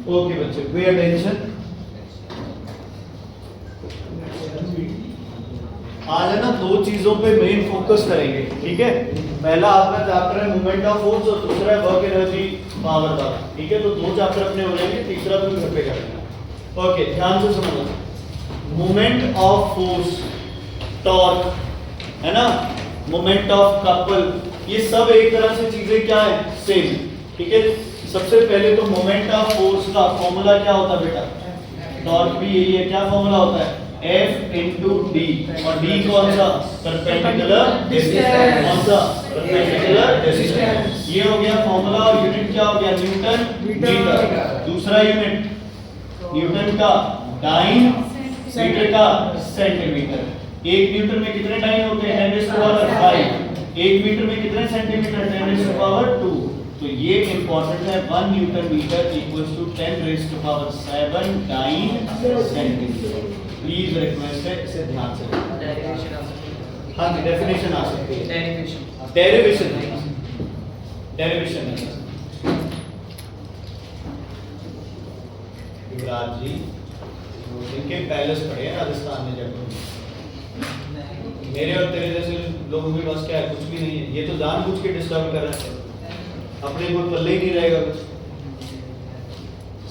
Okay बच्चे, pay attention. आज है ना दो चीजों पे मेन फोकस करेंगे, ठीक है। पहला आपका चैप्टर है मोमेंट ऑफ फोर्स और दूसरा है वर्क एनर्जी पावर का, ठीक है। तो दो चैप्टर अपने हो जाएंगे, तीसरा तुम घर पे करेंगे। ओके, ध्यान से समझो। मोमेंट ऑफ फोर्स, टॉर्क, है ना, मोमेंट ऑफ कपल, ये सब एक तरह से चीजें क्या है, सेम, ठीक है। सबसे पहले तो मोमेंट ऑफ फोर्स का फॉर्मूला क्या होता है बेटा, टॉर्क भी यही है, क्या फॉर्मूला होता है, F into D, और D कौन सा, परपेंडिकुलर डिस्टेंस, कौन सा, परपेंडिकुलर डिस्टेंस। ये हो गया फॉर्मूला, और यूनिट क्या हो गया, न्यूटन मीटर। दूसरा यूनिट न्यूटन का डाइन, मीटर का सेंटीमीटर। एक न्यूटन में कितने डाइन होते हैं, 10⁵। एक मीटर में कितने सेंटीमीटर, 10⁻²। तो ये इंपॉर्टेंट है, 1 newton metre equals to 10⁷ dyne centimetre. Please request है, इसे ध्यान से डेरिवेशन आ सकती है। हाँ जी, डेफिनेशन आ सकती है, डेरिवेशन डेरिवेशन नहीं। युवराज जी इनके पैलेस पड़े हैं राजस्थान में, जयपुर में। मेरे और तेरे जैसे लोगों के पास क्या है, कुछ भी नहीं है। ये तो जानबूझ के डिस्टर्ब कर रहे हैं, अपने को पल्ले ही नहीं रहेगा कुछ।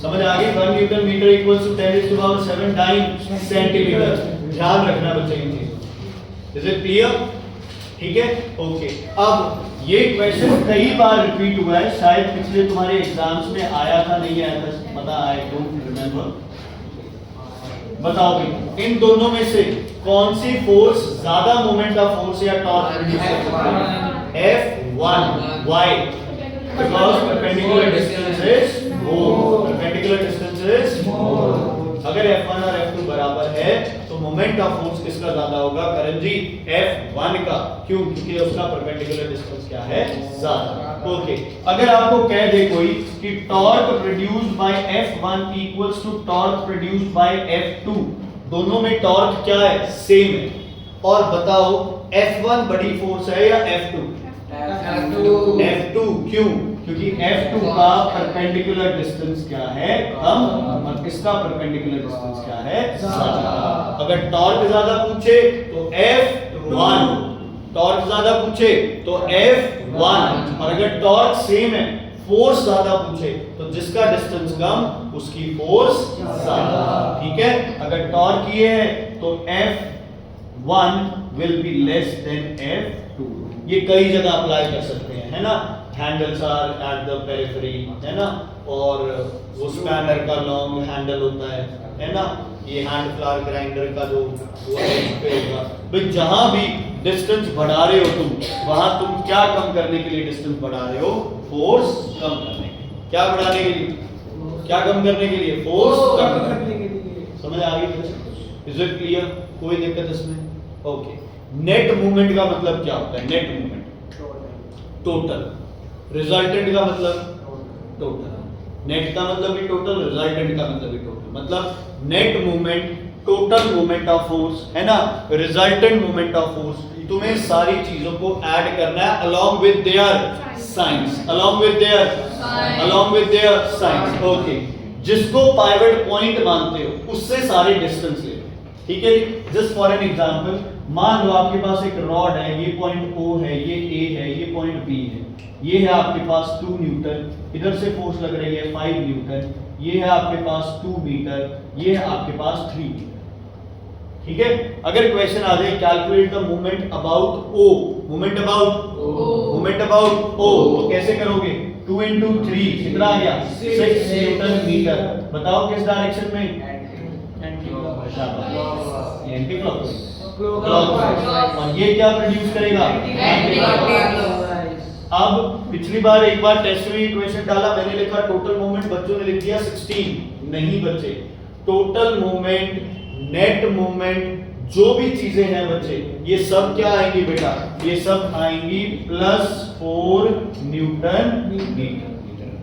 समझ आ गई, 1 newton metre equals to 10⁷ dyne centimetre. ध्यान रखना बच्चे इन चीजों। इज इट क्लियर, ठीक है। ओके, अब ये क्वेश्चन कई बार रिपीट हुआ है, शायद पिछले तुम्हारे एग्जाम्स में आया था, नहीं आया था पता, आई डोंट रिमेंबर। बताओ भाई, इन दोनों में से कौन सी फोर्स ज्यादा मोमेंट ऑफ फोर्स या टॉर्क प्रोड्यूस करती है, F1। Why, because perpendicular distance is more, perpendicular distance is more. अगर F1 और F2 बराबर है तो मोमेंट ऑफ फोर्स किसका ज्यादा होगा, करण जी, F1 का। क्यों, क्योंकि उसका परपेंडिकुलर डिस्टेंस क्या है, ज्यादा। ओके, अगर आपको कह दे कोई कि torque produced by F1 equals to torque produced by F2, दोनों में टॉर्क क्या है, सेम है, और बताओ F1 बड़ी फोर्स है या F2? F2। क्यों, क्योंकि F2 का परपेंडिकुलर डिस्टेंस क्या है, कम, और इसका परपेंडिकुलर डिस्टेंस क्या है, ज्यादा। अगर टॉर्क ज्यादा पूछे तो F1, टॉर्क ज्यादा पूछे तो F1, और अगर टॉर्क सेम है, फोर्स ज्यादा पूछे तो जिसका डिस्टेंस कम उसकी फोर्स ज्यादा, ठीक है। अगर टॉर्क ये है तो F1 will be less than F2। ये कई जगह अप्लाई कर सकते हैं, है ना। Handles are at the periphery, है ना, और वो स्पैनर का लॉन्ग हैंडल होता है ना। ये हैंड फ्लावर ग्राइंडर का जो वो पे होगा भाई, जहां भी डिस्टेंस बढ़ा रहे हो तुम, वहां तुम क्या कम करने के लिए डिस्टेंस बढ़ा रहे हो, फोर्स कम करने के लिए। क्या बढ़ाने के लिए, क्या कम करने के लिए, फोर्स कम करने के लिए। समझ आ गई बच्चे, इज इट क्लियर, कोई दिक्कत इसमें? ओके, नेट मूवमेंट का मतलब क्या होता है, नेट मूवमेंट टोटल, रिजल्टेंट का मतलब टोटल। नेट का मतलब भी टोटल, रिजल्टेंट का मतलब भी टोटल। मतलब net movement, total movement of force, है ना, रिजल्टेंट मूवमेंट ऑफ फोर्स, तुम्हें सारी चीजों को ऐड करना है along with their signs, along with their signs। Okay, जिसको पाइवट पॉइंट मानते हो उससे सारे डिस्टेंस ले लो, ठीक है। जस्ट फॉर एन एग्जांपल, मान लो आपके पास एक रॉड है, ये पॉइंट O है, ये A है, ये पॉइंट B है। ये है आपके पास 2 न्यूटन, इधर से फोर्स लग रही है 5 न्यूटन, ये है आपके पास 2 मीटर, ये है आपके पास 3 मीटर, ठीक है। अगर क्वेश्चन आ जाए calculate the movement about O, movement about O, तो कैसे करोगे, 2 into 3 कितना आ गया, 6 न्यूटन मीटर। बताओ किस डायरेक्शन में, एंटी क्लॉकवाइज। और ये क्या प्रोड्यूस करेगा, एंटी क्लॉकवाइज। अब पिछली बार एक बार टेस्ट में इक्वेशन डाला, मैंने लिखा टोटल मूवमेंट, बच्चों ने लिख दिया 16। नहीं बच्चे, टोटल मूवमेंट, नेट मूवमेंट, जो भी चीजें हैं बच्चे, ये सब क्या आएंगी बेटा, ये सब आएंगी +4 न्यूटन मीटर,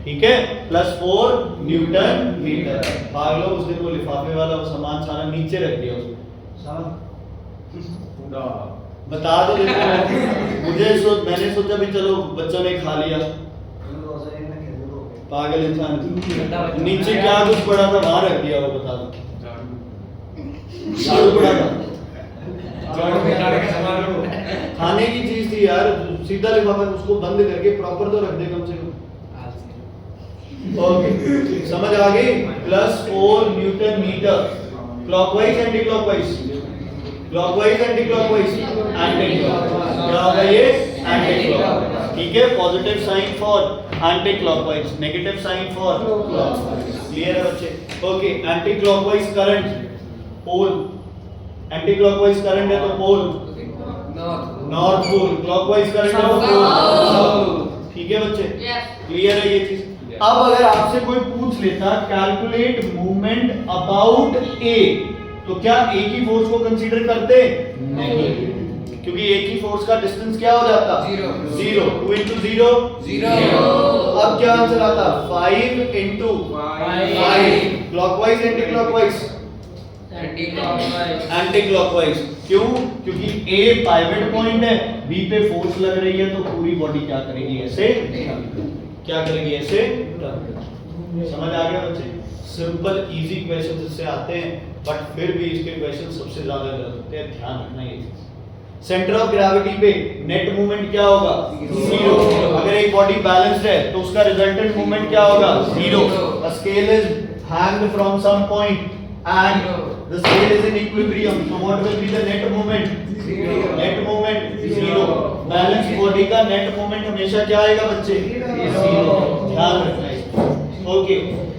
ठीक है, +4 न्यूटन मीटर। पागलों, उस दिन वो लिफाफे वाला वो सामान सारा नीचे रख दिया उसने, बता दो मैंने सोचा भी चलो बच्चों ने खा लिया। पागल इंसान, नीचे क्या कुछ पड़ा था वहां रख दिया, वो बता दो। झाड़ू पड़ा था, खाने की चीज थी यार, सीधा लिफाफा, उसको बंद करके प्रॉपर तो रख दे कम से कम। ओके, समझ आ गई। +4 newton metre, clockwise anti clockwise, clockwise anti clockwise, anti clockwise, क्या होगा ये? एंटी क्लॉकवाइज, ठीक है। Positive sign for anti clockwise, negative sign for clockwise, clear है बच्चे? Okay, anti clockwise current, pole, anti clockwise current है तो pole north pole, clockwise current है तो पोल, ठीक है बच्चे? क्लियर है ये चीज? अब अगर आपसे कोई पूछ लेता कैलकुलेट मूवमेंट अबाउट ए, तो क्या एक ही फोर्स को कंसीडर करते? नहीं, क्योंकि एक ही फोर्स का डिस्टेंस क्या हो जाता? 0। 2 into 0 0। अब क्या आंसर आता? 5 into 5। Clockwise anti clockwise? Anti clockwise. क्यों? क्योंकि ए पाइवट पॉइंट है, बी पे फोर्स लग रही है, तो पूरी बॉडी क्या करेगी? ऐसे क्या करेगी? ऐसे। समझ आ गया बच्चे? सिंपल इजी क्वेश्चन इससे आते हैं, बट फिर भी इसके क्वेश्चन सबसे ज्यादा गलत होते हैं, ध्यान रखना ये चीज। सेंटर ऑफ ग्रेविटी पे नेट मूवमेंट क्या होगा? 0। अगर एक बॉडी बैलेंस्ड है तो उसका रिजल्टेंट मूवमेंट क्या होगा? 0। A scale is hanged from some point and the scale is in equilibrium, so what will be the net movement? Net movement 0। Balance body का नेट मूवमेंट हमेशा क्या आएगा बच्चे? 0। ध्यान रखना है। Okay,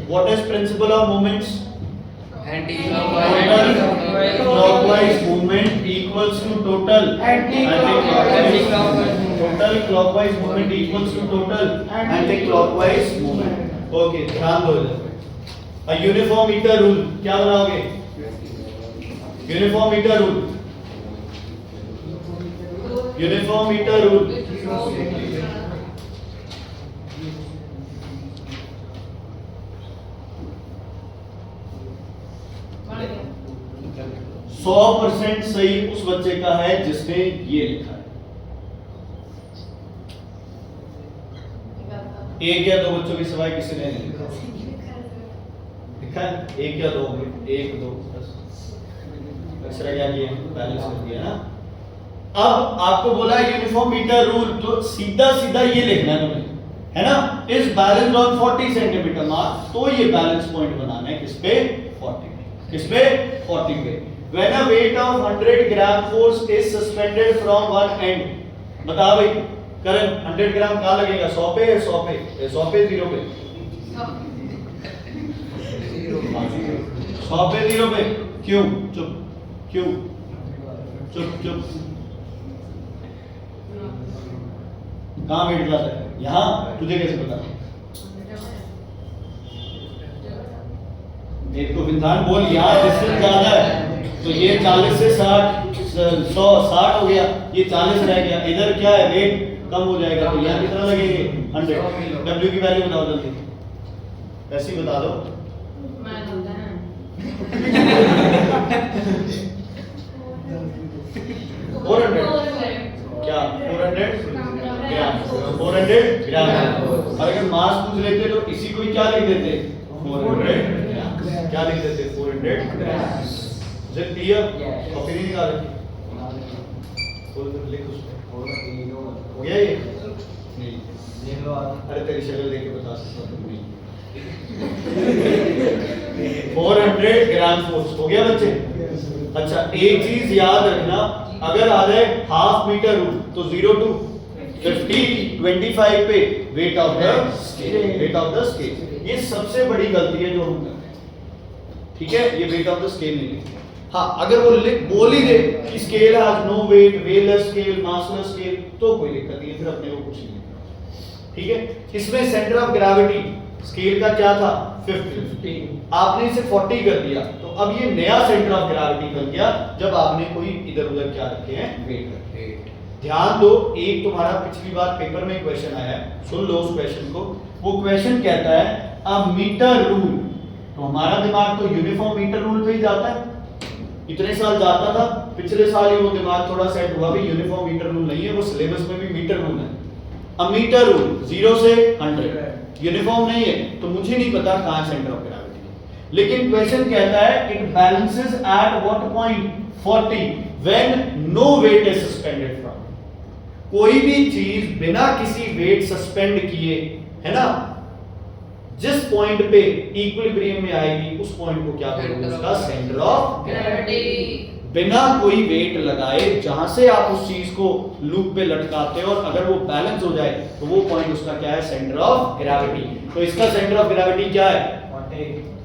what is principle of moments? Anti clockwise movement equals to total anti clockwise, total clockwise movement equals to total anti clockwise movement. Okay, ध्यान दो इधर। अ यूनिफॉर्म मीटर रूल क्या बनाओगे? Uniform metre rule, uniform metre rule. 100% सही उस बच्चे का है जिसने ये लिखा है। एक या दो बच्चों के सिवाय किसी ने नहीं लिखा? लिखा है? एक या दो? 1 2 बस। अक्षरा क्या किया? बैलेंस कर दिया ना। अब आपको बोला है यूनिफॉर्म मीटर रूल, तो सीधा सीधा ये लिखना है तुम्हें, है ना? इस बैलेंस ऑन 40 सेंटीमीटर मास, तो ये बैलेंस पॉइंट बनाना है किस पे? 40 पे। किस पे? 40 पे। When a weight of 100 gram force is suspended from one end, बता भाई करण 100 ग्राम कहाँ लगेगा? 100 पे है? 100 पे? 100 पे 0 पे? 100 पे 0 पे? क्यों? चुप, क्यों? चुप चुप। कहाँ वेट जाता है? यहाँ? तुझे कैसे पता? एक तो इंसान बोल, यहाँ डिस्टेंस ज्यादा है, तो ये 40 से 60 हो गया, ये 40 रह गया, इधर क्या है? वेट कम हो जाएगा, तो यहाँ कितना लगेंगे? 100। W की वैल्यू बताओ जल्दी, ऐसे ही बता दो। 400 क्या? 400 ग्राम, 400 ग्राम। और अगर मास पूछ लेते तो इसी को ही क्या लिख देते? 400 ग्राम। क्या लिख देते? 400 ग्राम। जब दिया कॉपी नहीं निकाल रखी, लिख उस पे। हो गया ये? नहीं, अरे तेरी शक्ल देख के बता सकता हूँ। 400 ग्राम फोर्स हो गया बच्चे? अच्छा, एक चीज याद रखना, अगर आ जाए हाफ मीटर रूल तो 0 to 50 25 पे weight of the scale, weight of the scale. ये सबसे बड़ी गलती है जो हम करते हैं, ठीक है? ये वेट ऑफ द स्केल नहीं लिखते। हाँ, अगर वो बोल ही दे कि scale has no weight, weightless scale, massless scale, तो कोई दिक्कत नहीं है, फिर अपने को कुछ नहीं लिखना, ठीक है? इसमें सेंटर ऑफ ग्रेविटी स्केल का क्या था? 50। आपने इसे 40 कर दिया, तो अब ये नया सेंटर ऑफ ग्रेविटी बन गया जब आपने कोई इधर उधर क्या रखे हैं? वेट रखे। ध्यान दो, एक तुम्हारा पिछली बार पेपर में क्वेश्चन आया है, सुन लो उस क्वेश्चन को। वो क्वेश्चन कहता है अ मीटर रूल, तो हमारा दिमाग तो यूनिफॉर्म मीटर रूल पे ही जाता है, इतने साल जाता था, पिछले साल ही वो दिमाग थोड़ा सेट हुआ भी यूनिफॉर्म मीटर रूल नहीं है, वो सिलेबस में भी मीटर रूल है। अ मीटर रूल 0 से 100, यूनिफॉर्म नहीं है तो मुझे नहीं पता कहां सेंटर ऑफ ग्रेविटी। लेकिन क्वेश्चन कहता है it balances at what point 40 when no weight is suspended from. कोई भी चीज बिना किसी वेट सस्पेंड किए, है ना, जिस पॉइंट पे इक्विलिब्रियम में आएगी उस पॉइंट को क्या बोलोगे? उसका सेंटर ऑफ ग्रेविटी। बिना कोई वेट लगाए जहां से आप उस चीज को लूप पे लटकाते हो और अगर वो बैलेंस हो जाए तो वो पॉइंट उसका क्या है? Centre of gravity. तो इसका सेंटर ऑफ ग्रेविटी क्या है?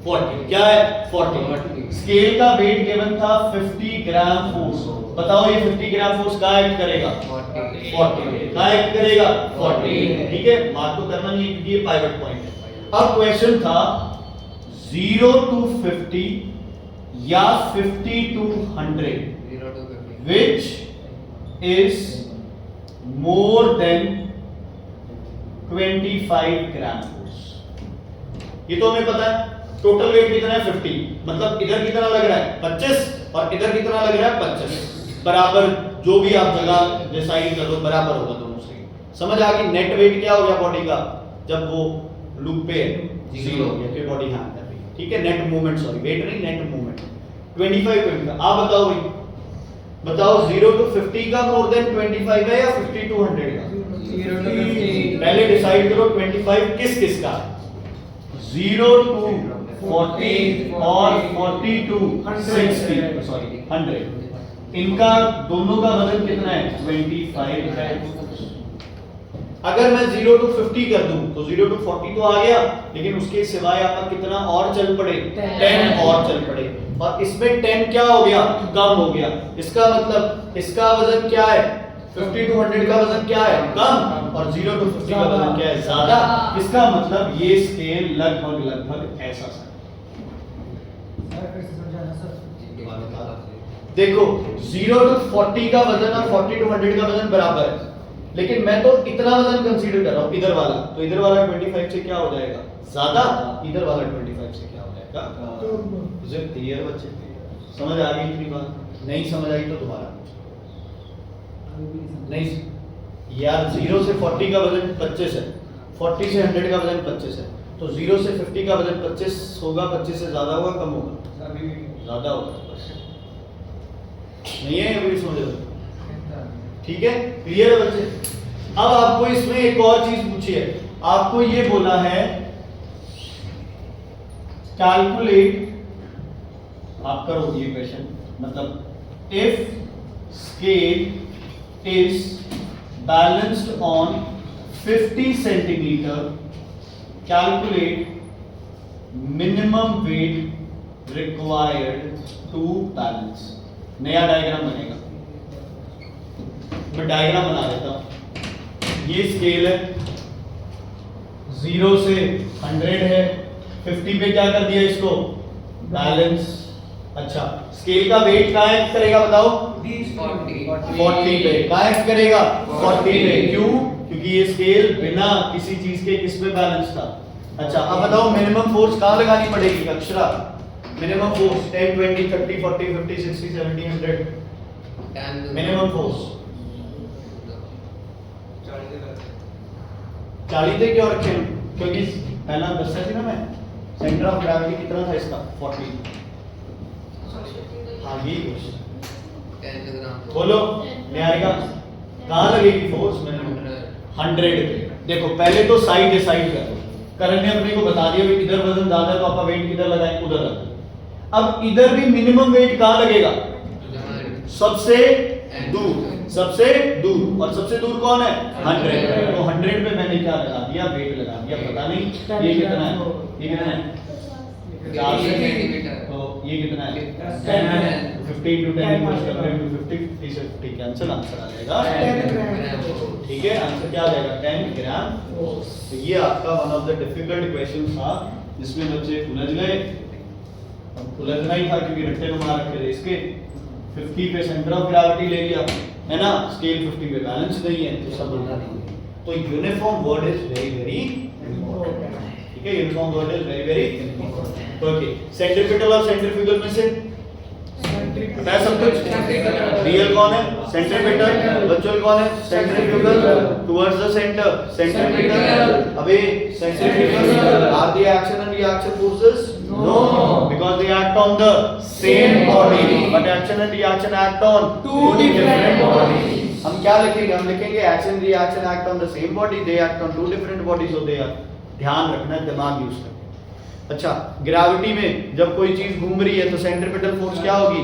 40। क्या है? 40। स्केल का वेट गिवन था 50 ग्राम फोर्स। बताओ ये 50 ग्राम फोर्स कहां एक्ट करेगा? 40। कहां एक्ट करेगा? 40। ठीक है, मार्क तो करना नहीं है क्योंकि ये पाइवट पॉइंट है। अब क्वेश्चन था 0 to 50 या 50 to 100 which is more than 25 gram force. ये तो हमें पता है टोटल वेट कितना है? 50। मतलब इधर कितना लग रहा है? 25 और इधर कितना लग रहा है? 25। बराबर जो भी आप जगह डिसाइड कर लो बराबर होगा दोनों से। समझ आ गई? नेट वेट क्या हो गया बॉडी का जब वो लूप पे 0 हो गया तो बॉडी हां कर रही है। ठीक है, नेट मूवमेंट, सॉरी वेट नहीं, नेट मूवमेंट 25 का। आप बताओ भाई, बताओ 0 to 50 का मोर देन 25 है या 50 to 100 का? 0 to 50। पहले डिसाइड करो 25 किस किस का? 0 to 40 और 40 to 60, सॉरी 100। इनका दोनों का वजन कितना है? 25 है। अगर मैं 0 to 50 कर दूं तो 0 to 40 तो आ गया, लेकिन उसके सिवाय आपका कितना और चल पड़े? 10 और चल पड़े। और इसमें 10 क्या हो गया? कम हो गया। इसका मतलब इसका वजन क्या है? 50 to 100 का वजन क्या है? कम। और 0 to 50 का वजन क्या है? ज्यादा। इसका मतलब ये स्केल लगभग ऐसा सा। देखो 0 to 40 का वजन और 40 to 100 का वजन बराबर है, लेकिन मैं तो इतना वजन कंसीडर कर रहा हूं इधर वाला, तो इधर वाला 25 से क्या हो जाएगा? ज्यादा। इधर वाला 25 से क्या हो जाएगा? मुझे क्लियर बच्चे? समझ आ गई इतनी बात? नहीं समझ आई तो दोबारा नहीं यार। 0 से 40 का वजन 25 है, 40 से 100 का वजन 25 है, तो 0 से 50 का वजन 25 होगा। 25 से ज्यादा होगा कम होगा? ज्यादा होगा। नहीं है अभी समझ रहे? ठीक है, क्लियर है बच्चे? अब आपको इसमें एक और चीज पूछी है, आपको ये बोला है कैलकुलेट, आप करो ये क्वेश्चन, मतलब if scale is balanced on 50 centimetre calculate minimum weight required to balance. नया डायग्राम बनेगा, मैं डायग्राम बना देता हूं। ये स्केल है, 0 से 100 है, 50 पे क्या कर दिया इसको? बैलेंस। अच्छा, स्केल का वेट कहां एक्ट करेगा बताओ? 40 पे। कहां एक्ट करेगा? 40 पे। क्यों? क्योंकि ये स्केल बिना किसी चीज के किस पे बैलेंस था? अच्छा, अब बताओ मिनिमम फोर्स कहां लगानी पड़ेगी? Akshara, minimum force 10 20 30 40 50 60 70 100 minimum force 40 थे। क्यों रखे? क्योंकि पहला दस थी ना मैं, सेंटर ऑफ ग्रेविटी कितना था इसका? 40। हाँ ये क्वेश्चन बोलो न्यायिका, कहां लगेगी फोर्स? मिनिमम 100 पे। देखो पहले तो साइड डिसाइड करो। करण ने अपने को बता दिया भी इधर वजन ज्यादा है तो आपका वेट किधर लगाएं? उधर लगाएं। अब इधर भी मिनिमम वेट कहां लगेगा? सबसे दूर, सबसे दूर। और सबसे दूर कौन है? 100। तो 100 पे मैंने क्या लगा दिया? वेट लगा दिया। पता नहीं ये कितना है, ये कितना है? 4 सेंटीमीटर। तो ये कितना है? 10 है। 50 into 10 equals to 50, 50 से 50 कैंसिल, आंसर आ जाएगा 10 ग्राम। ठीक है, आंसर क्या आ जाएगा? 10 ग्राम। तो ये आपका one of the difficult question था जिसमें बच्चे उलझ गए। उलझना ही था क्योंकि रट्टे को मार रखे थे। इसके 50 पे सेंटर ऑफ ग्रेविटी ले लिया है ना, स्केल 50 पे बैलेंस नहीं है तो सब उल्टा नहीं है। तो uniform word is very very important. ठीक है, uniform word is very very important. Okay, centripetal और सेंट्रीफ्यूगल में से पता है सब कुछ? रियल कौन है? सेंट्रीपिटल। वर्चुअल कौन है? Centrifugal. Towards the centre centripetal. अबे centrifugal are the action and reaction forces? No, because they act on the same body, but action and reaction act on two different bodies. हम क्या लिखेंगे? हम लिखेंगे action reaction act on the same body, they act on two different bodies. So they are, ध्यान रखना, दिमाग use करना। अच्छा, ग्रेविटी में जब कोई चीज घूम रही है तो सेंट्रीपिटल फोर्स क्या होगी?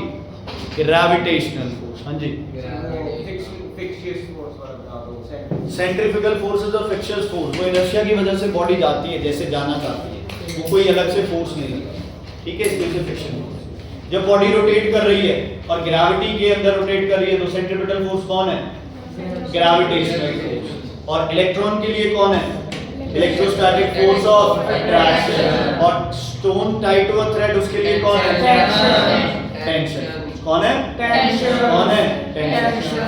Gravitational force. हाँ जी, centrifugal force is a frictional force. वो इनर्शिया की वजह से बॉडी जाती है जैसे जाना चाहती है, वो कोई अलग से फोर्स नहीं है, ठीक है? इसलिए फ्रिक्शन फोर्स। जब बॉडी रोटेट कर रही है और ग्रेविटी के अंदर रोटेट कर रही है तो सेंट्रीपिटल फोर्स कौन है? Gravitational force. और इलेक्ट्रॉन के लिए कौन है? Electrostatic force of attraction. और stone tied to a thread, उसके लिए कौन है? टेंशन। कौन है? टेंशन। कौन है? टेंशन।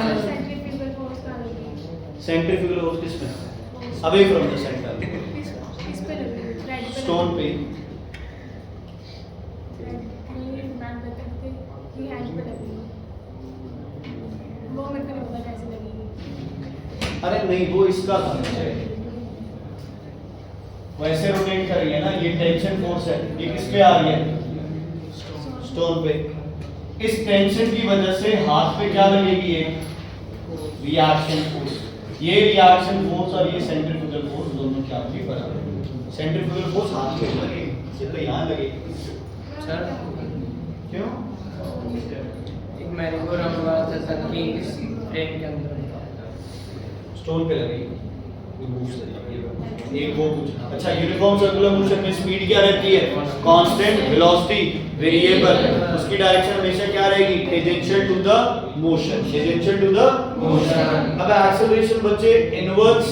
सेंट्रीफ्यूगल फोर्स किसमें? Away from the centre, stone पे। अरे नहीं, वो इसका था, वैसे रोटेट कर रही है ना, ये टेंशन फोर्स है। ये किस पे आ रही है? स्टोन पे। इस टेंशन की वजह से हाथ पे क्या लगेगी? एक रिएक्शन फोर्स। ये रिएक्शन फोर्स और ये सेंट्रीफ्यूगल फोर्स दोनों क्या होगी? बराबर। सेंट्रीफ्यूगल फोर्स हाथ पे लगेगी, ये तो यहाँ लगेगी। सर क्यों? एक मैंगो राउंड वाला था सर कि इस फ्रेम के अंदर स्टोन पे लगेगी। एक वो कुछ। अच्छा, यूनिफॉर्म सर्कुलर मोशन में स्पीड क्या रहती है? Constant, velocity variable. उसकी डायरेक्शन हमेशा क्या रहेगी? Tangential to the motion. Tangential to the motion. अब एक्सेलरेशन बच्चे इनवर्स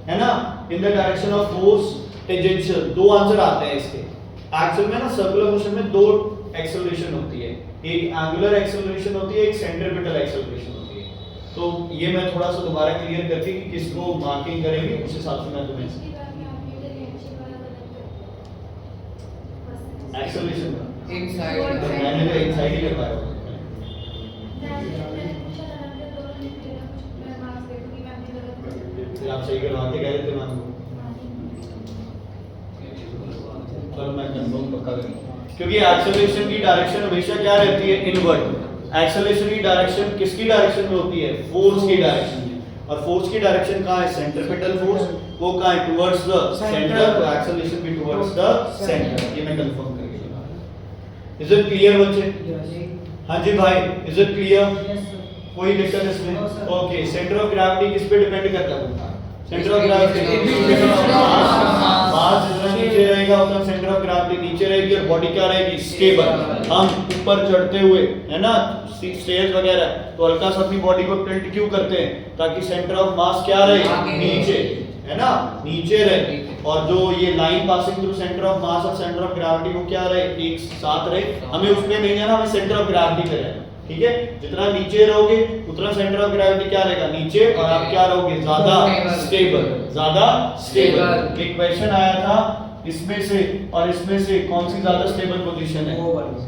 है ना, in the direction of force tangential. दो आंसर आते हैं इसके। एक्चुअल में ना सर्कुलर मोशन में दो एक्सेलरेशन होती है, एक एंगुलर एक्सेलरेशन होती है, एक सेंट्रीपिटल एक्सेलरेशन होती है। तो ये मैं थोड़ा सा दोबारा क्लियर करके कि किसको मार्किंग करेंगे उस हिसाब से मैं तुम्हें एक्सेलरेशन एक साइड मैंने तो एक साइड ही करवाया। फिर आप सही करवाते कह रहे थे मान लो, चलो मैं कंफर्म पक्का करूंगा, क्योंकि एक्सेलरेशन की डायरेक्शन हमेशा क्या रहती है? इनवर्ट। एक्सेलरेशन की डायरेक्शन किसकी डायरेक्शन में होती है? फोर्स की डायरेक्शन में। और फोर्स की डायरेक्शन कहाँ है? Centripetal force. वो कहाँ है? Towards the centre. तो एक्सेलरेशन भी टुवर्ड्स द सेंटर। ये मैं कंफर्म करके बता। इज इट क्लियर बच्चे? हाँ जी भाई, इज इट क्लियर? कोई दिक्कत इसमें? ओके, सेंटर ऑफ ग्रेविटी किस पे डिपेंड करता है? सेंटर ऑफ ग्रेविटी मास जितना नीचे रहेगा उतना सेंटर ऑफ ग्रेविटी नीचे रहेगी और बॉडी क्या रहेगी? स्टेबल। हम ऊपर चढ़ते हुए है ना स्टेज वगैरह, तो हल्का सा अपनी बॉडी को टिल्ट क्यों करते हैं? ताकि सेंटर ऑफ मास क्या रहे? नीचे, है ना, नीचे रहे। और जो ये line passing through centre of mass और सेंटर ऑफ ग्रेविटी वो क्या रहे? एक साथ रहे। हमें उस पे नहीं जाना, हमें सेंटर ऑफ ग्रेविटी पे रहना, ठीक है? जितना नीचे रहोगे उतना सेंटर ऑफ ग्रेविटी क्या रहेगा? नीचे। और आप क्या रहोगे? ज्यादा स्टेबल, ज्यादा स्टेबल। एक क्वेश्चन आया था इसमें से और इसमें से कौन सी ज्यादा स्टेबल पोजीशन है?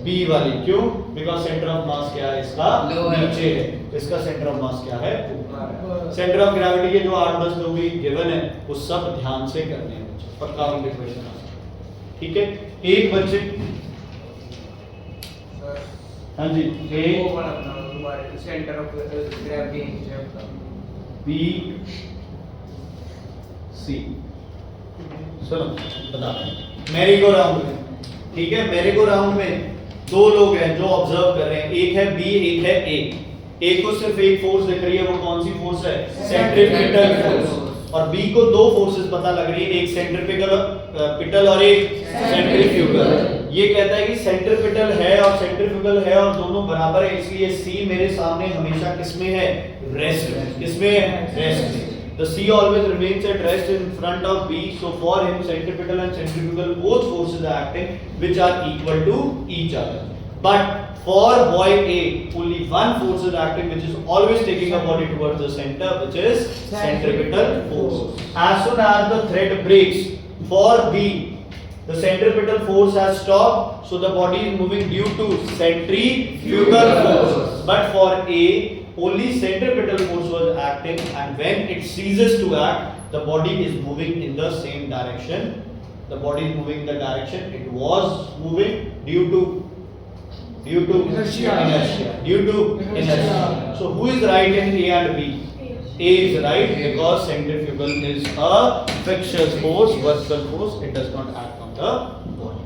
बी वाली। क्यों? बिकॉज़ सेंटर ऑफ मास क्या है इसका? नीचे है। इसका सेंटर ऑफ मास क्या है? ऊपर। सेंटर ऑफ ग्रेविटी के जो 8-10 जो भी गिवन है वो सब ध्यान से करने हैं बच्चों, पक्का होंगे क्वेश्चन, ठीक है? एक बच्चे हाँ जी, centre of gravity B C. सुनो बता, मेरी गो राउंड में, ठीक है? मेरी गो राउंड में दो लोग हैं जो ऑब्जर्व कर रहे हैं, एक है बी, एक है ए। ए को सिर्फ एक फोर्स दिख रही है, वो कौन सी फोर्स है? Centripetal force. और बी को दो फोर्सेस पता लग रही है, एक सेंट्रीपिटल और एक सेंट्रीफ्यूगल। ये कहता है कि सेंट्रीपिटल है और सेंट्रीफ्यूगल है और दोनों बराबर है, इसलिए सी मेरे सामने हमेशा किसमें है? रेस्ट में। किसमें है? रेस्ट में। The C always remains at rest in front of B, so for him centripetal and centrifugal both forces are acting which are equal to each other. But for boy A, only one force is acting which is always taking a body towards the center, which is centripetal force. As soon as the thread breaks, for B, The centripetal force has stopped, so the body is moving due to centrifugal force. But for A, only centripetal force was acting, and when it ceases to act, the body is moving in the same direction. The body is moving in the direction it was moving due to Inertia. Due to inertia. So who is right in A and B? A is right because centrifugal is a frictional force, vertical force. It does not act on the body.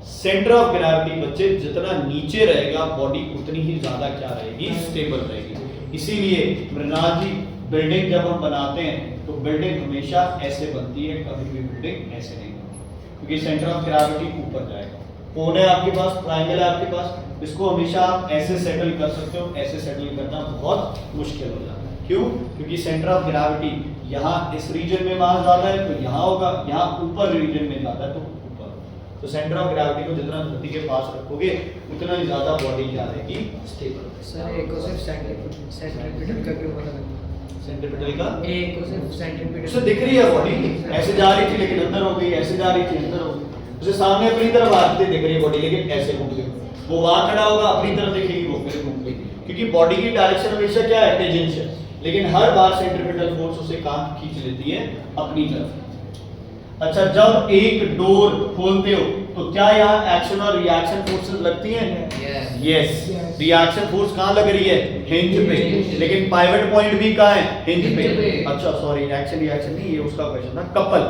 Centre of gravity बच्चे जितना नीचे रहेगा body उतनी ही ज्यादा क्या रहेगी, stable रहेगी। इसीलिए मृणाल जी बिल्डिंग जब हम बनाते हैं तो बिल्डिंग हमेशा ऐसे बनती है, कभी भी बिल्डिंग ऐसे नहीं बनती, क्योंकि सेंटर ऑफ ग्रेविटी ऊपर जाएगा। कोन है आपके पास, ट्रायंगल है आपके पास, इसको हमेशा आप ऐसे सेटल कर सकते हो, ऐसे सेटल करना बहुत मुश्किल हो जाता है। क्यों? क्योंकि सेंटर ऑफ ग्रेविटी यहाँ इस रीजन में मास ज्यादा है तो यहाँ होगा, यहाँ ऊपर रीजन में ज्यादा है तो ऊपर। तो सेंटर ऑफ ग्रेविटी को जितना धरती के पास रखोगे उतना ही ज्यादा बॉडी क्या रहेगी, स्टेबल। सर एक को सिर्फ सेंट्रीपिटल का क्यों पता लगा? सेंट्रिपिटल का एक को सिर्फ सेंट्रीपिटल उसे दिख रही है बॉडी, ऐसे जा रही थी लेकिन अंदर हो गई, ऐसे जा रही थी अंदर हो गई। उसे सामने अपनी तरफ आते दिख रही है बॉडी लेकिन ऐसे घूम गई। वो वहां खड़ा होगा अपनी तरफ देखेगी, वो फिर घूम गई, क्योंकि बॉडी की डायरेक्शन हमेशा क्या है, टेंजेंशियल, लेकिन हर बार सेंट्रिपिटल फोर्स उसे कहां खींच लेती है, अपनी तरफ। अच्छा, जब एक डोर खोलते हो तो क्या यहाँ एक्शन और रिएक्शन फोर्सेस लगती हैं? यस। रिएक्शन फोर्स कहाँ लग रही है? हिंज पे। लेकिन पाइवट पॉइंट भी कहाँ है? हिंज पे। अच्छा सॉरी, एक्शन रिएक्शन नहीं, ये उसका क्वेश्चन था। कपल,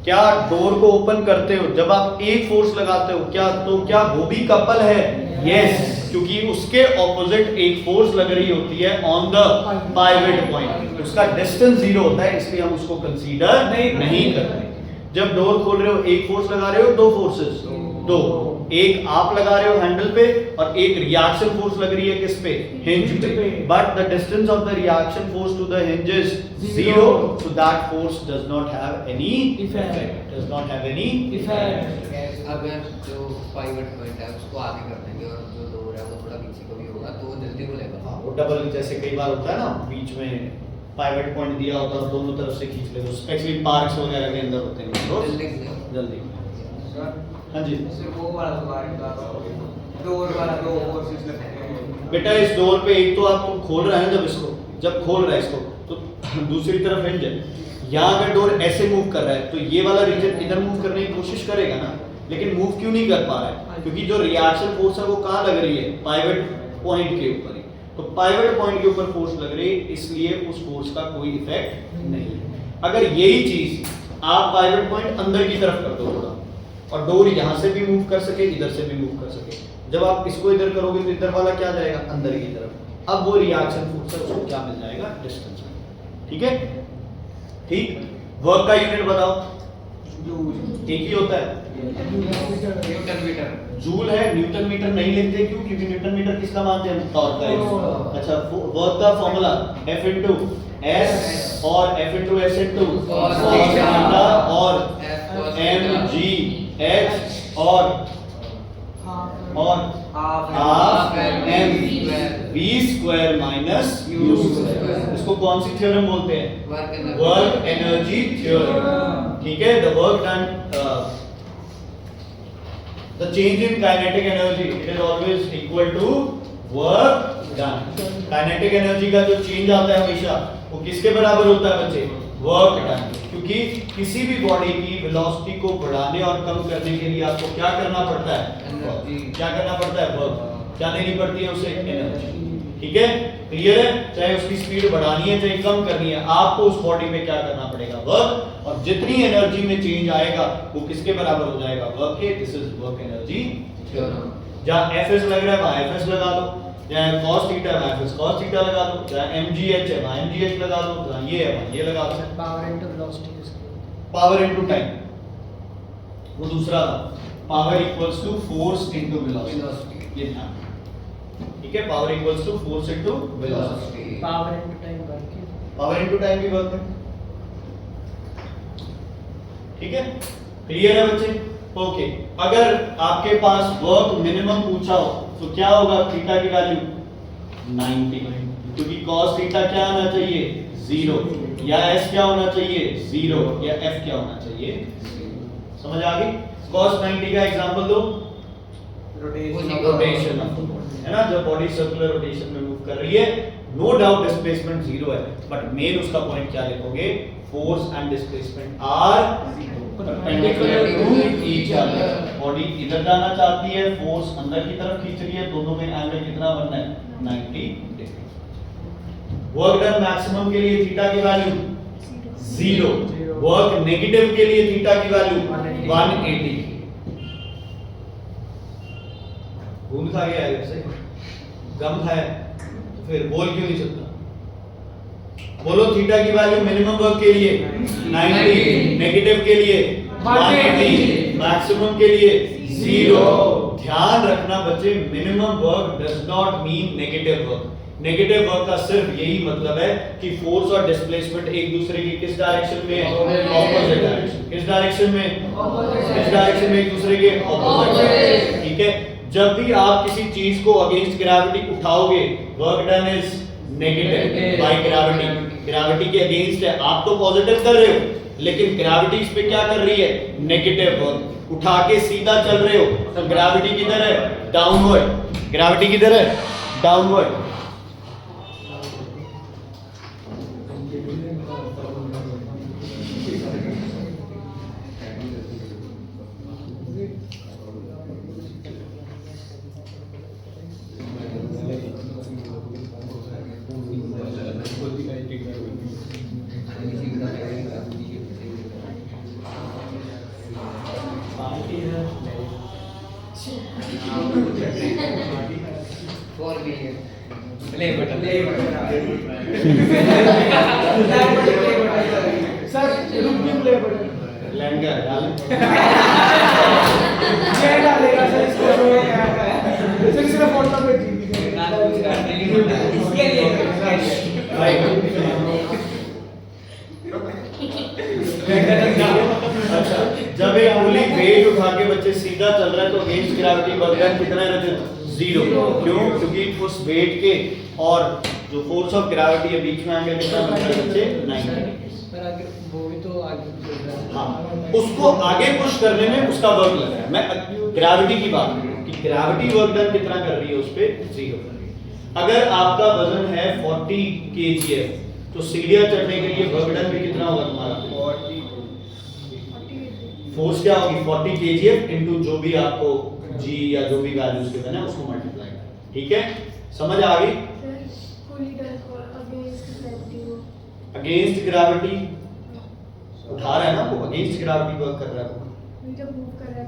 क्या डोर को ओपन करते हो जब आप एक फोर्स लगाते हो क्या वो भी कपल है? यस, क्योंकि उसके ऑपोजिट एक फोर्स लग रही होती है ऑन द पाइवट पॉइंट। उसका डिस्टेंस 0 होता है, इसलिए हम उसको कंसीडर नहीं करते। जब डोर खोल रहे हो एक फोर्स लगा रहे हो, दो फोर्सेस, दो, एक आप लगा रहे हो हैंडल पे और एक रिएक्शन फोर्स लग रही है किस पे? हिंज पे। But the distance of the reaction force to the hinge is 0, so that force does not have any effect, does not have any effect. अगर जो पाइवट पॉइंट है उसको आगे कर देंगे और जो डोर है वो थोड़ा पीछे को भी होगा तो वो जल्दी खुलेगा। हाँ, वो डबल, जैसे कई बार होता है ना, बीच में पाइवट पॉइंट दिया होता है, दोनों तरफ से खींच ले, स्पेशली पार्क्स वगैरह के अंदर होते हैं वो जल्दी। हाँ जी जैसे वो वाला सवाल था, डोर वाला, दो फोर्सेस लगते हैं बेटा। इस डोर पे एक तो आप तुम खोल रहे हैं, जब खोल रहा है इसको तो दूसरी तरफ हिंज है। यहाँ अगर डोर ऐसे मूव कर रहा है तो ये वाला रीजन इधर मूव करने की कोशिश करेगा ना, लेकिन मूव क्यों नहीं कर पा रहा है? क्योंकि जो रिएक्शन फोर्स है वो कहाँ लग रही है? पाइवट पॉइंट के ऊपर ही। तो पाइवट पॉइंट के ऊपर फोर्स लग रही है, इसलिए उस फोर्स का कोई इफेक्ट नहीं है। अगर यही चीज आप पाइवट पॉइंट अंदर की तरफ कर दो थोड़ा, और डोर यहाँ से भी मूव कर सके, इधर से भी मूव कर सके, जब आप इसको इधर करोगे तो इधर वाला क्या जाएगा? अंदर की तरफ। अब वो रिएक्शन फोर्स है, उसको क्या मिल जाएगा? डिस्टेंस। ठीक है, ठीक। वर्क का यूनिट बताओ। एक ही होता है, न्यूटन मीटर। जूल है, न्यूटन मीटर नहीं लिखते क्यों? क्योंकि न्यूटन मीटर किसका मानते हैं? टॉर्क का। अच्छा, वर्क का फॉर्मूला F into S और F into S into cos cos theta theta और F cos mg h और half m v square minus u square। इसको कौन सी थ्योरम बोलते हैं? Work energy theorem. ठीक है, the work done, the change in kinetic energy, it is always equal to work done। kinetic energy का जो change आता है हमेशा वो किसके बराबर होता है बच्चे? work done। क्योंकि किसी भी बॉडी की वेलोसिटी को बढ़ाने और कम करने के लिए आपको क्या करना पड़ता है? Energy। क्या करना पड़ता है? वर्क। क्या देनी पड़ती है उसे? एनर्जी। ठीक है, क्लियर है? चाहे उसकी स्पीड बढ़ानी है चाहे कम करनी है, आपको उस बॉडी में क्या करना पड़ेगा? वर्क। और जितनी एनर्जी में चेंज आएगा वो किसके बराबर हो जाएगा? वर्क के। This is work energy theorem. जहां Fs लग रहा है वहां Fs लगा दो, जहां cos थीटा है वहां Fs cos थीटा लगा दो, जहां mgh है वहां mgh लगा दो, जहां ये है वहां ये लगा दो। Power into velocity power into time वो दूसरा था, power equals to force into velocity. ये ध्यान, ठीक है? Power equals to force into velocity. Power into time work है। पावर इनटू टाइम भी वर्क है। ठीक है, क्लियर है बच्चे? ओके, अगर आपके पास वर्क मिनिमम पूछा हो तो क्या होगा? थीटा की वैल्यू 90, क्योंकि cos थीटा क्या आना चाहिए? 0, या s क्या होना चाहिए? 0, या f क्या होना चाहिए? समझ आ गई? cos 90 का एग्जांपल दो। Rotation rotation of the body, है ना, जब बॉडी सर्कुलर रोटेशन में मूव कर रही है, नो डाउट डिस्प्लेसमेंट जीरो है, बट मेन उसका पॉइंट क्या लिखोगे, force and displacement are perpendicular to each other. Body इधर जाना चाहती है, फोर्स अंदर की तरफ खींच रही है, दोनों में एंगल कितना बनना है, 90 डिग्री। वर्क डन मैक्सिमम के लिए थीटा की वैल्यू 0, वर्क नेगेटिव के लिए थीटा की वैल्यू 180। घूम खा गया है से गम खाया तो फिर बोल क्यों नहीं सकता? बोलो थीटा की वैल्यू मिनिमम वर्क के लिए 90, नेगेटिव के लिए 180, मैक्सिमम के लिए 0। ध्यान रखना बच्चे, minimum work does not mean negative work. Negative work का सिर्फ यही मतलब है कि फोर्स और डिस्प्लेसमेंट एक दूसरे की किस डायरेक्शन में है, ऑपोजिट डायरेक्शन। किस डायरेक्शन में? किस डायरेक्शन में एक दूसरे के ऑपोजिट। ठीक है, जब भी आप किसी चीज को अगेंस्ट ग्रेविटी उठाओगे, work done is negative by gravity. Gravity के अगेंस्ट है, आप तो पॉजिटिव कर रहे हो, लेकिन ग्रेविटी इस पे क्या कर रही है, नेगेटिव वर्क। उठा के सीधा चल रहे हो तो ग्रेविटी किधर है, डाउनवर्ड। ग्रेविटी किधर है, डाउनवर्ड। लैंडर डाल ये डालेगा सर, इसको सर सिर्फ फोटो पे इसके लिए अच्छा, जब एक गोली वेट उठा के बच्चे सीधा चल रहा है तो अगेंस्ट ग्रेविटी वर्क डन कितना है रजत, 0। क्यों? क्योंकि उस वेट के और जो फोर्स ऑफ ग्रेविटी है बीच में एंगल कितना बनता है बच्चे, 90। पर अगर वो भी तो आगे चल रहा है। हाँ, उसको आगे पुश करने में उसका वर्क लग रहा है। मैं ग्रेविटी की बात कर रहा हूं कि ग्रेविटी वर्क डन कितना कर रही है, उस पे 0 कर रही है। अगर आपका वजन है 40 kgf तो सीढ़ियां चढ़ने के लिए वर्क डन भी कितना होगा तुम्हारा, फोर्स क्या होगी, 40 kgf इनटू जो भी आपको g या जो भी वैल्यूज गिवन है उसको मल्टीप्लाई करें। ठीक है, समझ आ गई? अगेंस्ट ग्रेविटी उठा रहा है ना वो, अगेंस्ट ग्रेविटी वर्क कर रहा है वो, जब मूव कर रहा है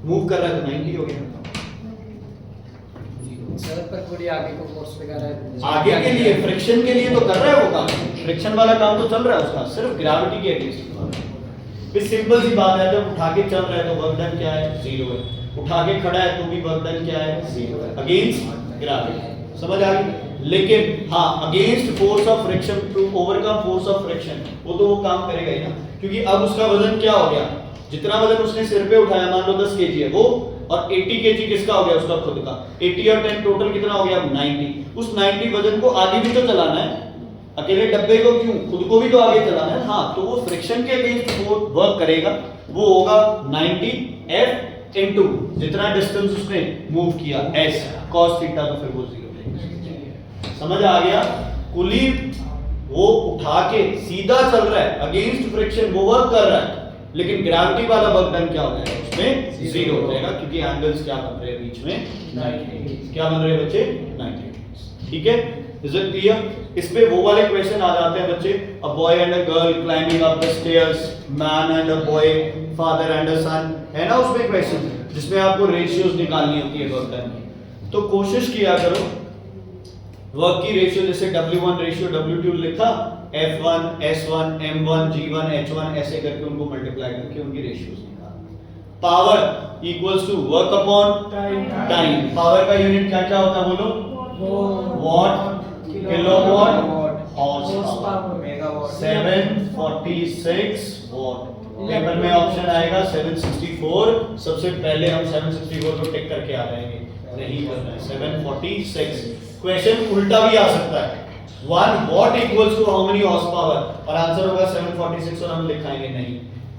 मूव कर रहा है तो 90 हो गया। सर पर थोड़ी आगे को फोर्स वगैरह आगे के लिए फ्रिक्शन के लिए तो कर रहा है वो काम, फ्रिक्शन वाला काम तो चल रहा है उसका, सिर्फ ग्रेविटी के अगेंस्ट। फिर सिंपल सी बात है, जब उठा के चल रहा है तो वर्क डन क्या है, 0 है। उठा के खड़ा है तो भी वर्क डन क्या है, 0 है, अगेंस्ट ग्रेविटी। समझ आ गई? लेकिन हाँ, against force of friction to overcome force of friction, वो तो वो काम करेगा ही ना, क्योंकि अब उसका वजन क्या हो गया, जितना वजन उसने सिर पे उठाया, मान लो 10 kg है वो, और 80 kg किसका हो गया, उसका खुद का। 80 और 10 टोटल कितना हो गया, 90। उस 90 वजन को आगे भी तो चलाना है, अकेले डब्बे को क्यों, खुद को भी तो आगे चलाना है। हाँ, तो वो फ्रिक्शन के अगेंस्ट वर्क करेगा, वो होगा 90 F इनटू जितना डिस्टेंस उसने मूव किया S cos थीटा, तो फिर वो 0 रहेगा। समझ आ गया? कुली वो उठा के सीधा चल रहा है, अगेंस्ट फ्रिक्शन वो वर्क कर रहा है, लेकिन ग्रेविटी वाला वर्क डन क्या हो जाएगा, उसमें 0 हो जाएगा, क्योंकि एंगल्स क्या बन रहे हैं बीच में, 90। क्या बन रहे हैं बच्चे, 90। ठीक है, इज इट क्लियर? इस पे वो वाले क्वेश्चन आ जाते हैं बच्चे, a boy and a girl climbing up the stairs, man and a boy, father and a son, है ना उसमें क्वेश्चन जिसमें आपको रेशियोज निकालनी होती है वर्क डन की। तो कोशिश किया करो वर्क की रेशियो, जैसे W1 रेशियो W2 लिखा, F1 S1 M1 G1 H1 ऐसे करके उनको मल्टीप्लाई करके उनकी रेशियोज निकालना। Power equals to work upon time. Power का यूनिट क्या क्या होता है बोलो, watt, kilowatt, horse power, megawatt, 746 watt. Paper में ऑप्शन आएगा 764, सबसे पहले हम 764 को टिक करके आ जाएंगे, नहीं करना है 746। क्वेश्चन उल्टा भी आ सकता है, 1 watt equals to how many horse power, और आंसर होगा 746 और हम लिखाएंगे नहीं,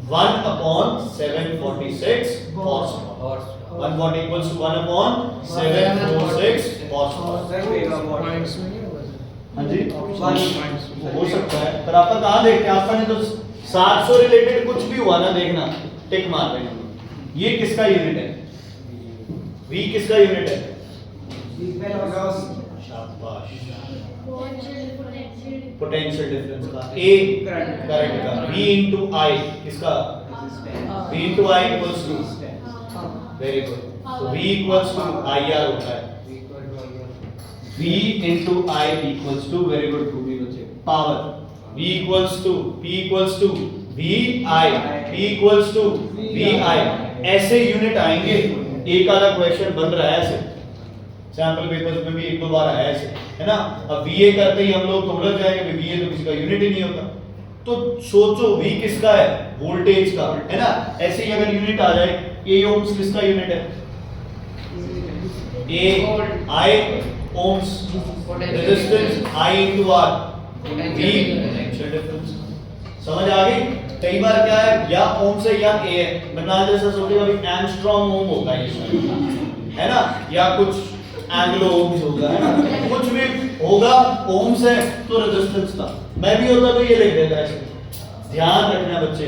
1/746 horsepower. 1 watt equals to 1/746 horsepower. Sir megawatt points में नहीं होगा सर? हाँ जी पॉइंट्स हो सकता है, पर आपका कहाँ देखते हैं? आपका ने तो 700 रिलेटेड कुछ भी हुआ ना, देखना टिक मार देंगे। ये किसका यूनिट है? V किसका यूनिट है? शाबाश। पोटेंशियल डिफरेंस का, A करंट का, V into I किसका? V into I equals to, very good, तो V equals to IR होता है। V into I equals to, very good, power. V equals to P equals to VI, P equals to VI। ऐसे unit आएंगे, एक आधा question बन रहा है ऐसे, सैंपल पेपर्स में भी एक दो बार आया ऐसे, है ना। अब VA करते ही हम लोग तो उलझ जाएंगे, VA तो किसी का यूनिट ही नहीं होता। तो सोचो V किसका है? वोल्टेज का, है ना। ऐसे ही अगर यूनिट आ जाए, A ohms किसका यूनिट है? A I ohms, resistance I into R, V potential difference। समझ आ गई? कई बार क्या है, या ओम से या A है, बर्नौली जैसा सोचेगा भी एंगस्ट्रॉम ओम होगा ये, है ना, या कुछ एंग्लो ओम्स होगा, है ना, कुछ भी होगा ओम्स है तो रेजिस्टेंस का। मैं भी होता तो ये लिख देता ऐसे। ध्यान रखना बच्चे,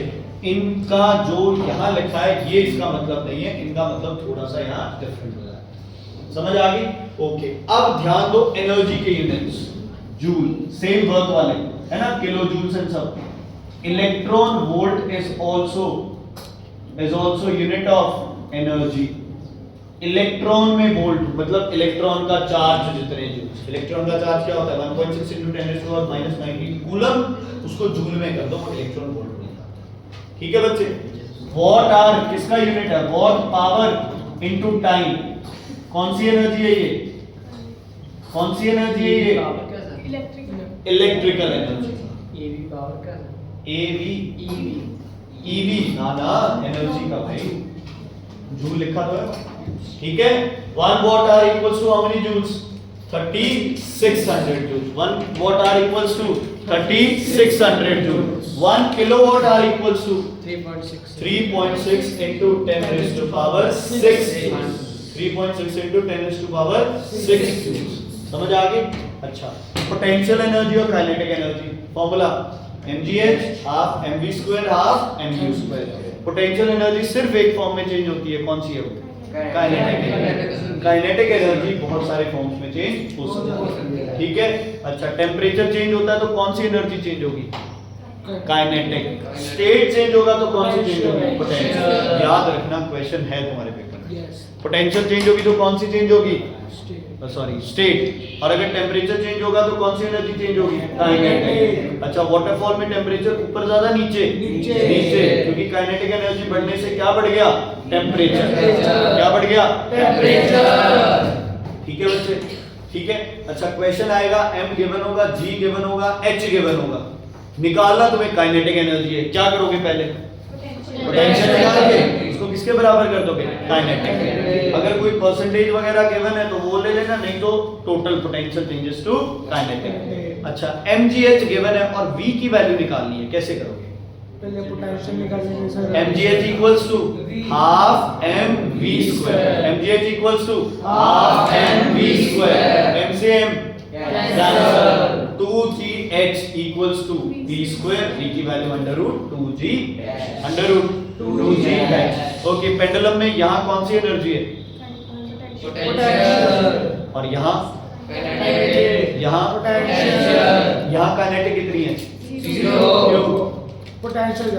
इनका जो यहाँ लिखा है ये इसका मतलब नहीं है, इनका मतलब थोड़ा सा यहाँ डिफरेंट हो जाए। समझ आ गई? ओके, अब ध्यान दो एनर्जी के यूनिट्स, जूल, सेम वर्क वाले, है ना, किलो जूल्स एंड सब। Electron volt is also unit of energy. Electron में वोल्ट मतलब इलेक्ट्रॉन का चार्ज जितने जूल्स। इलेक्ट्रॉन का चार्ज क्या होता है? 1.6 × 10⁻⁻⁹ कूलम, उसको जूल में कर दो, वो इलेक्ट्रॉन वोल्ट बन जाता है। ठीक है बच्चे। वॉट आर किसका यूनिट है? What power into time. कौन सी एनर्जी है ये? कौन सी एनर्जी है ये? पावर क्या sir? Electrical energy. EV power क्या सर? एवी ईवी ईवी ना एनर्जी का भाई, जूल लिखा तो है, ठीक है। 1 watt hour equals to how many joules? 3600 joules। 1 watt hour equals to 3600 joules। 1 kilowatt hour equals to 3.6 into 10⁻⁶ 3.6 into 10⁻⁶ joules। समझ आ गई? अच्छा, पोटेंशियल एनर्जी और kinetic energy formula mgh half mv square half mu square. Potential energy सिर्फ एक form में change होती है, कौन सी है वो? काइनेटिक। काइनेटिक एनर्जी बहुत सारे फॉर्म्स में चेंज हो सकती है, ठीक है। अच्छा, टेम्परेचर चेंज होता है तो कौन सी एनर्जी चेंज होगी? काइनेटिक। स्टेट चेंज होगा तो कौन सी चेंज होगी? पोटेंशियल। याद रखना, क्वेश्चन है तुम्हारे पेपर में। पोटेंशियल चेंज होगी तो कौन सी चेंज होगी? स्टेट। और अगर टेम्परेचर चेंज होगा तो कौन सी एनर्जी चेंज होगी? काइनेटिक। अच्छा, वाटरफॉल में टेम्परेचर ऊपर ज्यादा नीचे? नीचे, क्योंकि काइनेटिक एनर्जी बढ़ने से क्या बढ़ गया? टेम्परेचर। क्या बढ़ गया? टेम्परेचर। ठीक है बच्चे, ठीक है। अच्छा, क्वेश्चन आएगा, m गिवन होगा, g गिवन होगा, h गिवन होगा, निकालना तुम्हें काइनेटिक एनर्जी है। क्या करोगे? पहले पोटेंशियल निकालोगे, इसको किसके बराबर कर दोगे? काइनेटिक। अगर कोई परसेंटेज वगैरह गिवन है तो वो ले लेना, नहीं तो total potential changes to kinetic. अच्छा, mgh गिवन है और v की वैल्यू निकालनी है, कैसे करोगे? पहले पोटेंशियल निकालने sir mgh equals to half mv square। mgh equals to half mv square। m से m cancel. 2gh equals to v square, v की वैल्यू √2gh। ओके, पेंडुलम में यहाँ कौन सी एनर्जी है? पोटेंशियल। और यहाँ यहाँ यहाँ काइनेटिक कितनी है? 0। पोटेंशियल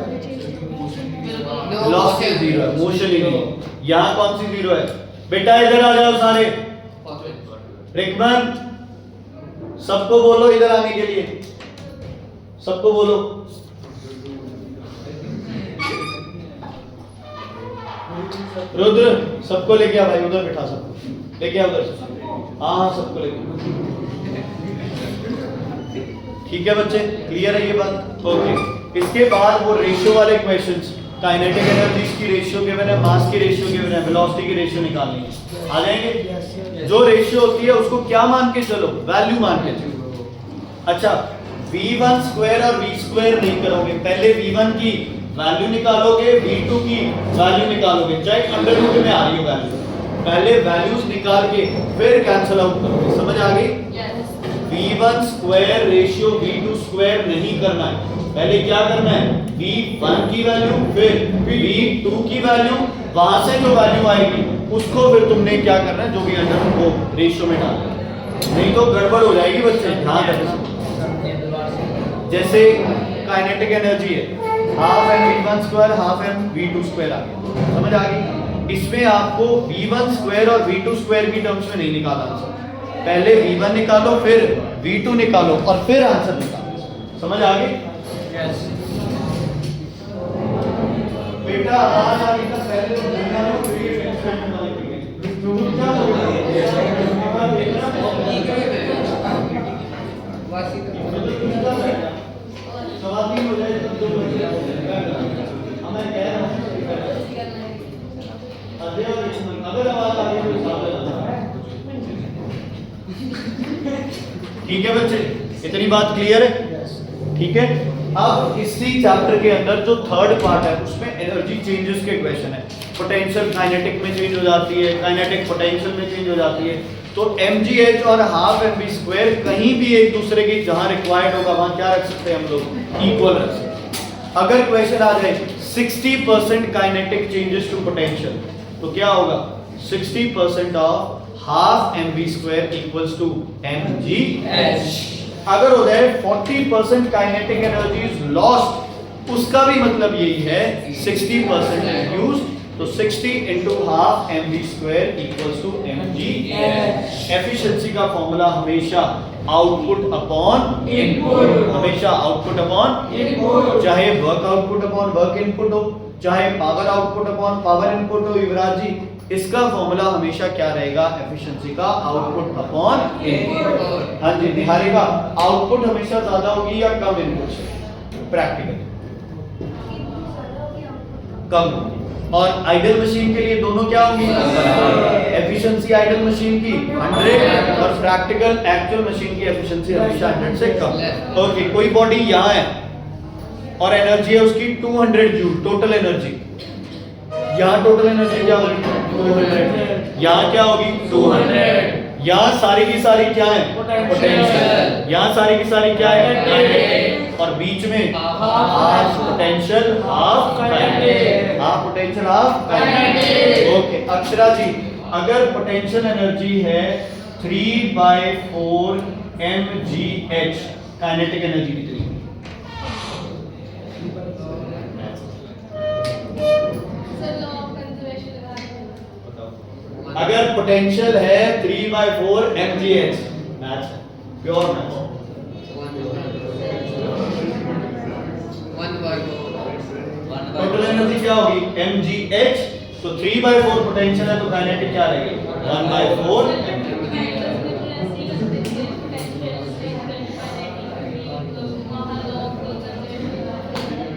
वेलोसिटी 0 है, मोशन ही नहीं। यहाँ कौन सी 0 है? बेटा इधर आ जाओ सारे। रिकमन, सबको बोलो इधर आने के लिए, सबको बोलो। रुद्र, सबको लेके आ भाई, उधर बैठा, सबको लेके आ उधर। हाँ, सबको लेके। ठीक है बच्चे, क्लियर है ये बात? ओके। इसके बाद वो रेशियो वाले क्वेश्चंस, काइनेटिक एनर्जीज की रेशियो गिवन है, मास की रेशियो गिवन है, वेलोसिटी की रेशियो निकालनी है, आ जाएंगे। जो रेशियो होती है उसको क्या मान के चलो? वैल्यू मान के चलो। अच्छा, v1 स्क्वायर और v स्क्वायर नहीं करोगे, पहले v1 की वैल्यू निकालोगे, V2 की वैल्यू निकालोगे, चाहे अंडर रूट में आ रही हो वैल्यू, पहले वैल्यूज निकाल के फिर कैंसिल आउट करोगे। समझ आ गई? V1 square ratio V2 square नहीं करना है, पहले क्या करना है, V1 की वैल्यू फिर V2 की वैल्यू, वहां से जो वैल्यू आएगी उसको फिर तुमने क्या करना है, जो भी अंडर वो रेशियो में डालना है, नहीं तो गड़बड़ हो जाएगी बच्चे, ध्यान रखना। जैसे काइनेटिक एनर्जी है, half M V1 square half M V2 square आ गया, समझ आ गई? इसमें आपको V1 स्क्वायर और V2 स्क्वायर की टर्म्स में नहीं निकालना आंसर, पहले V1 निकालो फिर V2 निकालो और फिर आंसर निकालो। समझ आ गई? बेटा आज आगे तक पहले तो निकालो फिर ये एक्सपेरिमेंट वाले सवाल नहीं हो जाए तो दो बजे हमें कह रहा हूं अगर आवाज आ रही है तो ठीक है बच्चे, इतनी बात क्लियर है? ठीक है। अब इसी चैप्टर के अंदर जो थर्ड पार्ट है उसमें एनर्जी चेंजेस के क्वेश्चन है। पोटेंशियल काइनेटिक में चेंज हो जाती है, काइनेटिक पोटेंशियल में चेंज हो जाती है, तो mgh और हाफ mv स्क्वायर कहीं भी एक दूसरे के जहां रिक्वायर्ड होगा वहां क्या रख सकते हैं हम लोग, इक्वल रख सकते हैं। अगर क्वेश्चन आ जाए 60% काइनेटिक चेंजेस टू पोटेंशियल, तो क्या होगा, 60% of half mv square equals to mgh। अगर हो जाए 40% काइनेटिक एनर्जी इज लॉस्ट, उसका भी मतलब यही है 60% इज यूज्ड, तो 60 into half mv square equals to mgh। Efficiency का फॉर्मूला हमेशा आउटपुट अपॉन इनपुट, हमेशा आउटपुट अपॉन इनपुट, चाहे work output upon work input हो, चाहे power output upon power input हो। युवराज जी, इसका फॉर्मूला हमेशा क्या रहेगा, एफिशिएंसी का आउटपुट अपॉन इनपुट। हाँ जी, निहारी का आउटपुट हमेशा ज्यादा होगी या कम इनपुट से, प्रैक्टिकल कम होगी। और आइडल मशीन के लिए दोनों क्या होंगी, एफिशिएंसी आइडल मशीन की 100 और प्रैक्टिकल एक्चुअल मशीन की एफिशिएंसी हमेशा 100 से कम। ओके, कोई बॉडी यहाँ है और एनर्जी है उसकी 200 जूल टोटल एनर्जी, यहाँ टोटल एनर्जी क्या होगी 200, यहाँ क्या होगी 200, यहाँ सारी की सारी क्या है पोटेंशियल, यहाँ सारी की सारी क्या है, और बीच में half potential half kinetic, half potential half kinetic. Okay Akshara ji, अगर पोटेंशियल एनर्जी है 3/4 mgh, काइनेटिक एनर्जी कितनी? अगर पोटेंशियल है 3/4 mgh, maths pure maths, 1/4 total energy क्या होगी mgh, तो 3/4 पोटेंशियल है तो काइनेटिक क्या रहेगी 1/4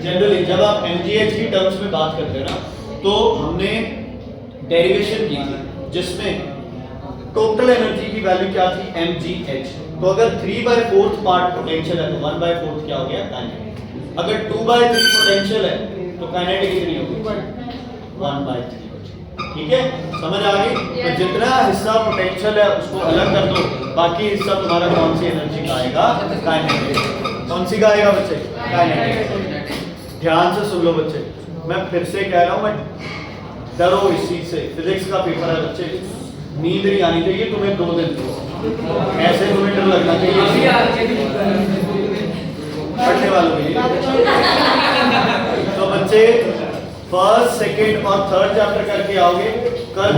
जनरली जब आप mgh की टर्म्स में बात करते हैं ना, तो हमने डेरिवेशन की थी जिसमें टोटल एनर्जी की वैल्यू क्या थी mgh, तो अगर 3/4 पार्ट पोटेंशियल है तो 1/4 क्या हो गया काइनेटिक। अगर 2/3 पोटेंशियल है तो काइनेटिक कितनी होगी 1/3। ठीक है, समझ आ गई? तो जितना हिस्सा पोटेंशियल है उसको अलग कर दो, बाकी हिस्सा तुम्हारा कौन सी एनर्जी का आएगा, काइनेटिक। कौन सी का आएगा बच्चे, काइनेटिक। ध्यान से सुन लो बच्चे, मैं फिर से कह रहा हूं, मैं डरो इस चीज से, फिजिक्स का पेपर है बच्चे, नींद नहीं आनी चाहिए तुम्हें 2 दिन तो ऐसे तुम्हें डर लगना चाहिए पढ़ने वालों के लिए। तो बच्चे फर्स्ट सेकंड और थर्ड चैप्टर करके आओगे, कल